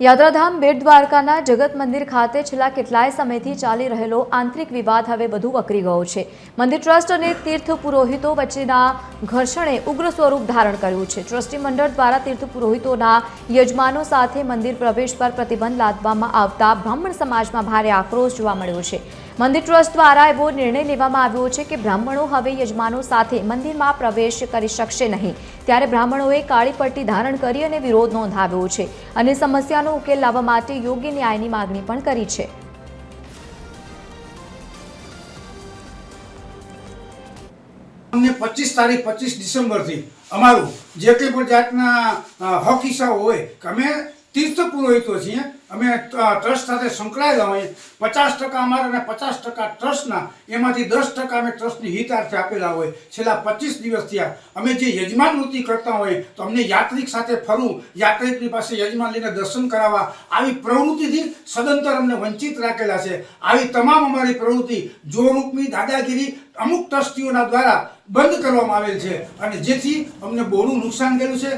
યાત્રાધામ બેટ દ્વારકાના જગત મંદિર ખાતે છેલ્લા કેટલાય સમયથી ચાલી રહેલો આંતરિક વિવાદ હવે વધુ વકરી ગયો છે। મંદિર ટ્રસ્ટ અને તીર્થ પુરોહિતો વચ્ચેના ઘર્ષણે ઉગ્ર સ્વરૂપ ધારણ કર્યું છે। ટ્રસ્ટી મંડળ દ્વારા તીર્થ પુરોહિતોના યજમાનો સાથે મંદિર પ્રવેશ પર પ્રતિબંધ લાદવામાં આવતા બ્રાહ્મણ સમાજમાં ભારે આક્રોશ જોવા મળ્યો છે। મંદિર ટ્રસ્ટ દ્વારા એવો નિર્ણય લેવામાં આવ્યો છે કે બ્રાહ્મણો હવે યજમાનો સાથે મંદિરમાં પ્રવેશ કરી શકશે નહીં। ત્યારે બ્રાહ્મણોએ કાળી પટ્ટી ધારણ કરી અને વિરોધ નોંધાવ્યો છે અને સમસ્યાનો ઉકેલ લાવવા માટે યોગ્ય ન્યાયની માગણી પણ કરી છે। અમને 25 તારીખ 25 ડિસેમ્બરથી અમારું જે કંઈ પણ જાતના હક હિસ્સાઓ હોય કે અમે તીર્થ પુરોહિતો છીએ, અમે ટ્રસ્ટ સાથે સંકળાયેલા હોઈએ। 50% અમારા અને 50% ટ્રસ્ટના, એમાંથી 10% અમે ટ્રસ્ટની હિતાર્થે આપેલા હોય। છેલ્લા 25 દિવસ થયા અમે જે યજમાન વૃત્તિ કરતા હોય તો અમને યાત્રિક સાથે ફરવું, યાત્રિકની પાસે યજમાન લઈને દર્શન કરાવવા, આવી પ્રવૃત્તિથી સદંતર અમને વંચિત રાખેલા છે। આવી તમામ અમારી પ્રવૃત્તિ જોરૂપની દાદાગીરી અમુક ટ્રસ્ટીઓના દ્વારા બંધ કરવામાં આવેલ છે અને જેથી અમને બહોળું નુકસાન ગયેલું છે।